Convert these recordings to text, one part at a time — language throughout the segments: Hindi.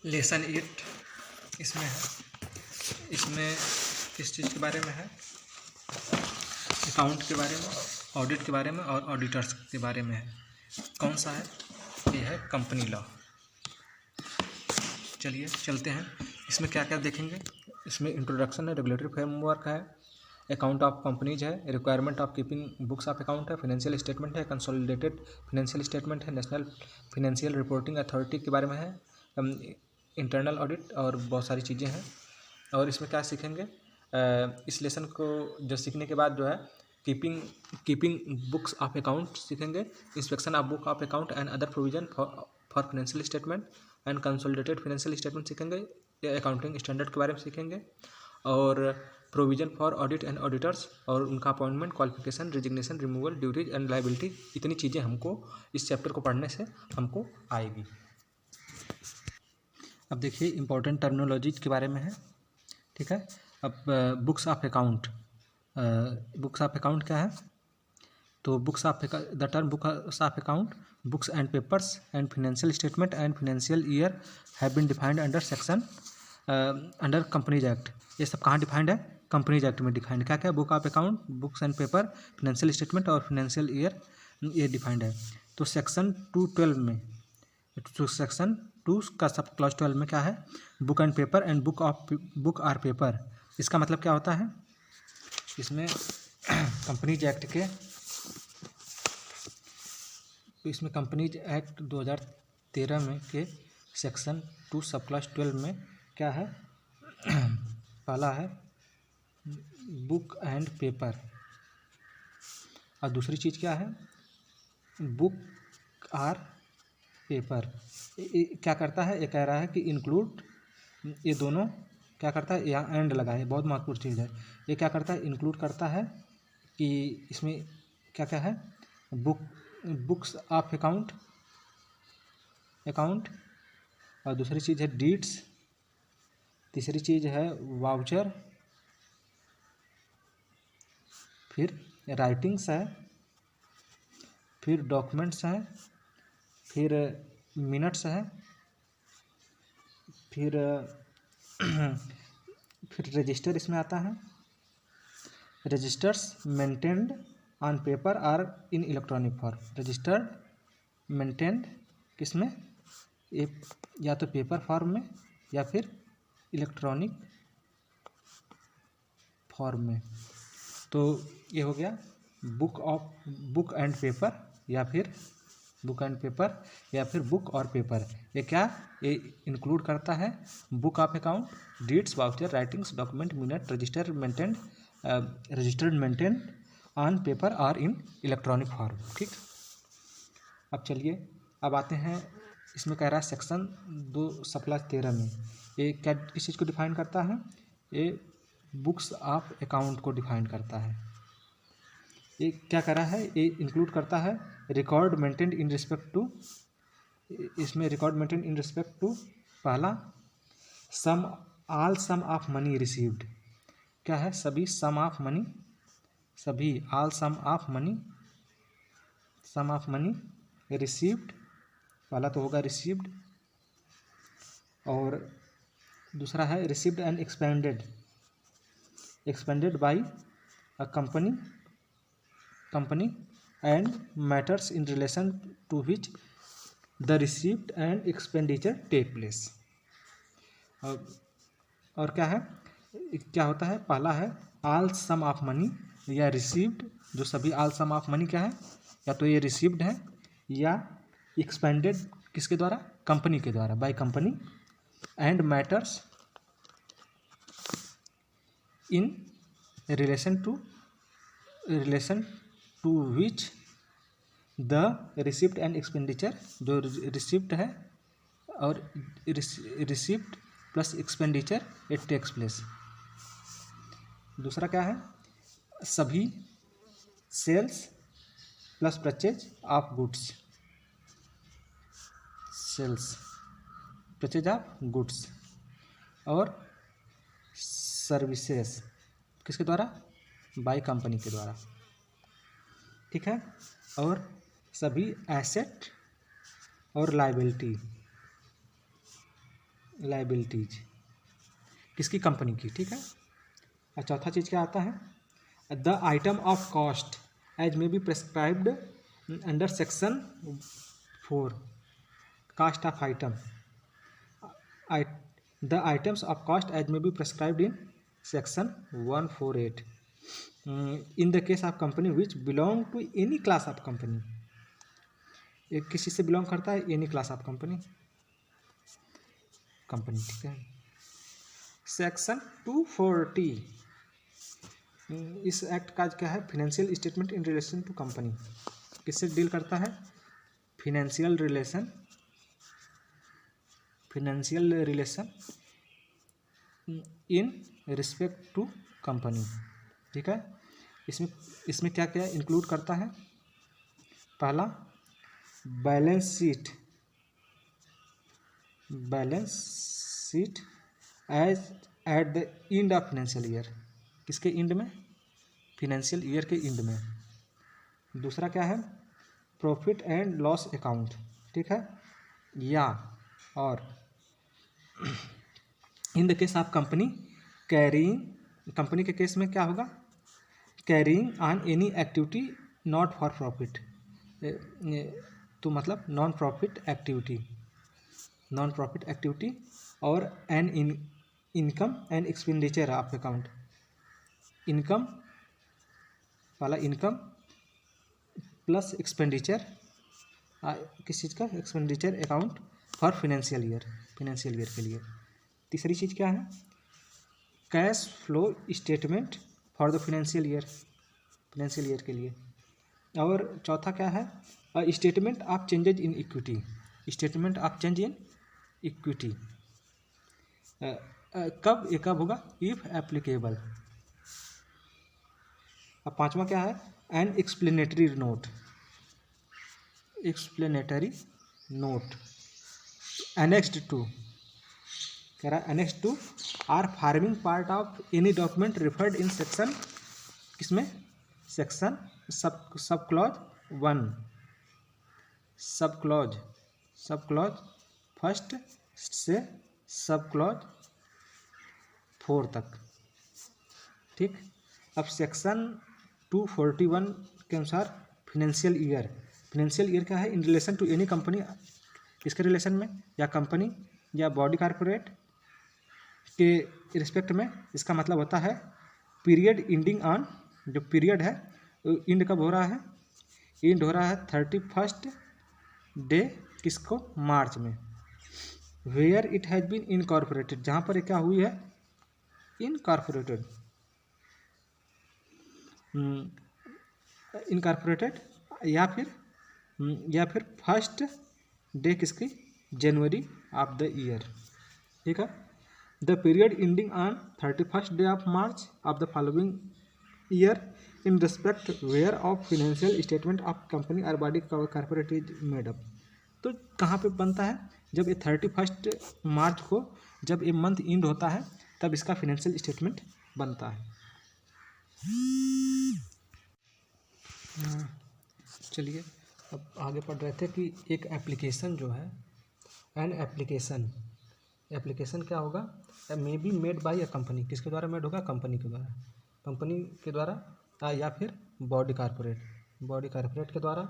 लेसन 8 इसमें है। इसमें किस चीज़ के बारे में है? अकाउंट के बारे में, ऑडिट के बारे में और ऑडिटर्स के बारे में है। कौन सा है? ये है कंपनी लॉ। चलिए चलते हैं। इसमें क्या क्या देखेंगे? इसमें इंट्रोडक्शन है, रेगुलेटरी फ्रेमवर्क है, अकाउंट ऑफ कंपनीज है, requirement of keeping books of account है, फाइनेंशियल स्टेटमेंट है, कंसोलिडेटेड फाइनेंशियल स्टेटमेंट है, नेशनल फाइनेंशियल रिपोर्टिंग अथॉरिटी के बारे में है, इंटरनल ऑडिट और बहुत सारी चीज़ें हैं। और इसमें क्या सीखेंगे? इस लेसन को जो सीखने के बाद जो है कीपिंग बुक्स ऑफ अकाउंट सीखेंगे, inspection of book of account and other provision for financial statement and consolidated financial statement सीखेंगे, अकाउंटिंग स्टैंडर्ड के बारे में सीखेंगे, और provision for audit and auditors और उनका appointment, qualification, resignation, removal, duties and liability, इतनी चीज़ें हमको इस चैप्टर को पढ़ने से हमको आएगी। अब देखिए इम्पोर्टेंट टर्मिनोलॉजीज के बारे में है, ठीक है। अब books of account, books of account क्या है? तो books of the term books of account, books and papers and financial statement and financial year have been defined under section under Companies Act. ये सब कहाँ डिफाइंड है? कंपनीज एक्ट में डिफाइंड। क्या क्या? Book of account, books and paper, financial statement और फाइनेंशियल ईयर, ये डिफाइंड है। तो सेक्शन 212 में, तो सेक्शन 2 का सब क्लॉज 12 में क्या है? Book and paper and book or paper. इसका मतलब क्या होता है? इसमें कंपनीज एक्ट के, इसमें कंपनीज एक्ट 2013 में के सेक्शन 2 सब क्लॉज 12 में क्या है? पहला है बुक एंड पेपर और दूसरी चीज़ क्या है? Book or paper. क्या करता है? ये कह रहा है कि इंक्लूड, ये दोनों क्या करता है? यहाँ एंड लगा है, बहुत महत्वपूर्ण चीज़ है। ये क्या करता है? इंक्लूड करता है कि इसमें क्या क्या है? बुक्स ऑफ अकाउंट और दूसरी चीज़ है डीड्स, तीसरी चीज़ है वाउचर, फिर राइटिंग्स है, फिर डॉक्यूमेंट्स हैं, फिर मिनट्स है, फिर रजिस्टर इसमें आता है। Registers maintained on paper or in electronic form. Registered maintained किसमें? या तो पेपर फॉर्म में या फिर इलेक्ट्रॉनिक फॉर्म में। तो ये हो गया बुक एंड पेपर या फिर बुक और पेपर। ये क्या? ये इंक्लूड करता है book of account, deeds, voucher, writings, document, minute, registered maintain on paper और इन इलेक्ट्रॉनिक फॉर्म, ठीक। अब चलिए, अब आते हैं, इसमें कह रहा है सेक्शन 2 सब क्लॉज 13 में ये क्या, किस चीज़ को डिफाइन करता है? ये बुक्स ऑफ अकाउंट को डिफाइन करता है। ये क्या कर रहा है? ये इंक्लूड करता है record maintain in respect to, इसमें record maintain in respect to पहला all sum of money received. क्या है? सभी sum of money, all sum of money received, पहला तो होगा रिसीव्ड, और दूसरा है received and expended by a company and matters in relation to which the received and expenditure take place. और क्या है? क्या होता है? पहला है ऑल सम ऑफ मनी या रिसीव्ड, जो सभी ऑल सम ऑफ मनी क्या है? या तो ये रिसीव्ड है या एक्सपेंडेड किसके द्वारा? कंपनी के द्वारा, by company, and matters in relation to which the receipt and expenditure, जो रिसिप्ट है और receipt plus expenditure it takes place. दूसरा क्या है? सभी sales plus purchase of goods, sales purchase of goods और सर्विसेज किसके द्वारा? बाय कंपनी के द्वारा, ठीक है। और सभी एसेट और लायबिलिटी लाइबिलिटीज किसकी, कंपनी की, ठीक है। और चौथा चीज़ क्या आता है, the item of cost as may be prescribed under section 4, cost of item, the items of cost as may be prescribed in section 148 in the case of company which belong to any class of company, ये किसी से बिलोंग करता है, एनी क्लास ऑफ कंपनी, ठीक है। सेक्शन 240 इस एक्ट का क्या है, financial statement in relation to company, किससे डील करता है, financial relation in respect to company, ठीक है। इसमें क्या क्या इंक्लूड करता है, पहला balance sheet as at the end of financial year, किसके एंड में, फाइनेंशियल ईयर के एंड में। दूसरा क्या है, प्रॉफिट एंड लॉस अकाउंट, ठीक है, या और in the case of company carrying, company के केस में क्या होगा, carrying on any activity not for profit, तो मतलब नॉन प्रॉफिट एक्टिविटी और an income and expenditure of account, income वाला इनकम प्लस एक्सपेंडिचर, किस चीज़ का, expenditure account for financial year के लिए। तीसरी चीज़ क्या है, cash flow statement for the financial year के लिए। और चौथा क्या है, statement of changes in equity, कब होगा, इफ एप्लीकेबल। अब पांचवा क्या है, an explanatory note annexed to, कह रहा है annex to or forming part of any document referred in section, किसमें, section sub clause 1, sub clause first से सब क्लॉज 4 तक, ठीक। अब सेक्शन 241 के अनुसार फाइनेंशियल ईयर क्या है, in relation to any company, किसके रिलेशन में, या कंपनी या बॉडी कॉर्पोरेट के रिस्पेक्ट में। इसका मतलब होता है पीरियड इंडिंग ऑन, जो पीरियड है इंड कब हो रहा है, इंड हो रहा है 31st डे, किसको, मार्च में। Where it has been incorporated, जहाँ पर क्या हुई है, इनकॉर्पोरेटेड, या फिर फर्स्ट डे किसकी, जनवरी ऑफ द ईयर, ठीक है। The period ending on 31st day of March of the following year in respect whereof financial statement of company और body corporate is made up. तो कहाँ पे बनता है, जब ये 31st मार्च को जब ये मंथ इंड होता है तब इसका फाइनेंशियल स्टेटमेंट बनता है। चलिए अब आगे पढ़ रहे थे कि एक एप्लीकेशन जो है, एन एप्लीकेशन क्या होगा, may be made by a company, किसके द्वारा मेड होगा, कंपनी के द्वारा या फिर बॉडी कॉर्पोरेट के द्वारा।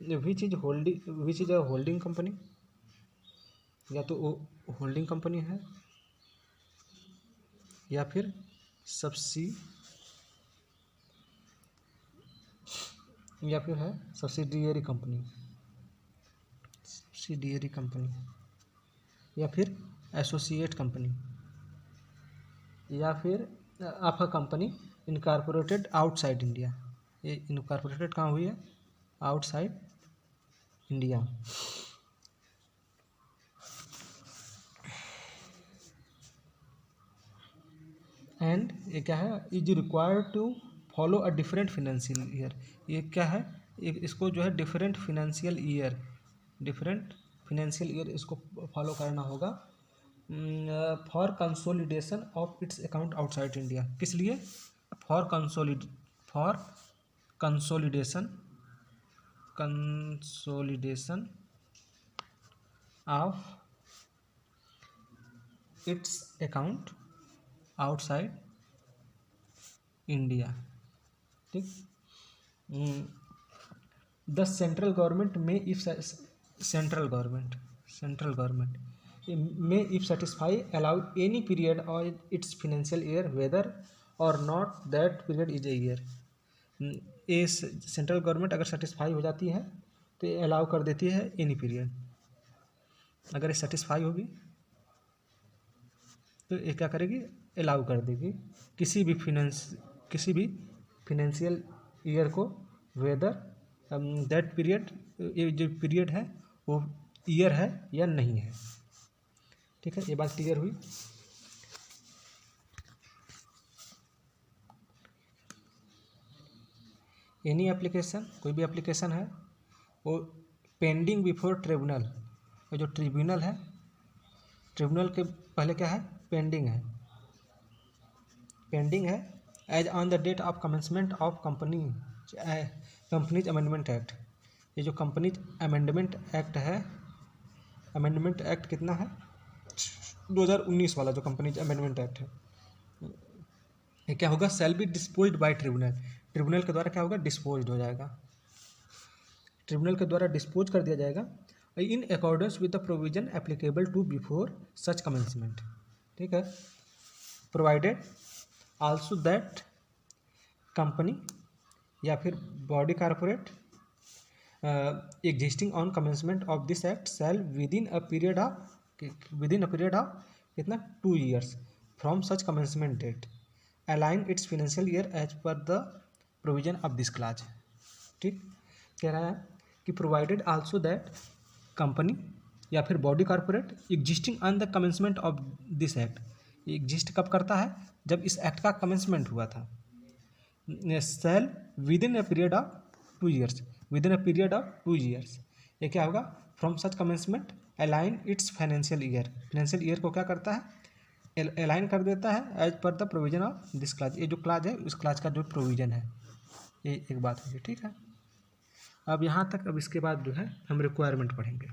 Which is a holding company, या तो होल्डिंग कंपनी है या फिर सब्सिडियरी कंपनी, या फिर एसोसिएट कंपनी, या फिर of a company incorporated outside India. ये इनकॉर्पोरेटेड कहाँ हुई है, आउटसाइड इंडिया। एंड ये क्या है, is required to follow a different financial year. ये क्या है, इसको जो है डिफरेंट फाइनेंशियल ईयर इसको फॉलो करना होगा for consolidation of its account outside India. किस लिए, for consolidation of its account outside India. ठीक। द सेंट्रल गवर्नमेंट में if central government may if satisfy allow any period or its financial year whether or not that period is a year। ये सेंट्रल गवर्नमेंट अगर सेटिस्फाई हो जाती है तो ये अलाउ कर देती है एनी पीरियड। अगर ये सेटिस्फाई होगी तो ये क्या करेगी, अलाउ कर देगी किसी भी फिनेंशियल ईयर को, वेदर दैट पीरियड, ये जो पीरियड है वो ईयर है या नहीं है। ठीक है, ये बात क्लियर हुई। एनी एप्लीकेशन, कोई भी एप्लीकेशन है वो पेंडिंग बिफोर ट्रिब्यूनल, वो जो ट्रिब्यूनल है, ट्रिब्यूनल के पहले क्या है, पेंडिंग है as on the date of commencement of companies amendment act. ये जो कंपनीज अमेंडमेंट एक्ट है, अमेंडमेंट एक्ट कितना है, 2019 वाला जो कंपनीज अमेंडमेंट एक्ट है, ये क्या होगा, shall be disposed bye tribunal. Tribunal के द्वारा क्या होगा, डिस्पोज्ड हो जाएगा, ट्रिब्यूनल के द्वारा डिस्पोज कर दिया जाएगा in accordance with the provision applicable to before such commencement. ठीक है, प्रोवाइडेड आल्सो दैट कंपनी या फिर body corporate existing on commencement of this act shall within a period of कितना 2 years from such commencement date align its financial year as per the provision of this clause. ठीक, कह रहा है कि प्रोवाइडेड आल्सो दैट कंपनी या फिर body corporate existing on the commencement of this act, exist कब करता है, जब इस एक्ट का कमेंसमेंट हुआ था, shall within a period of 2 years, within a period of 2 years, ये क्या होगा, from such commencement align its financial year को क्या करता है, अलाइन कर देता है as per the provision of this clause. ये जो क्लाज है उस क्लाज का जो प्रोविजन है, ये एक बात होगी। ठीक है, अब यहाँ तक, अब इसके बाद जो है हम रिक्वायरमेंट पढ़ेंगे।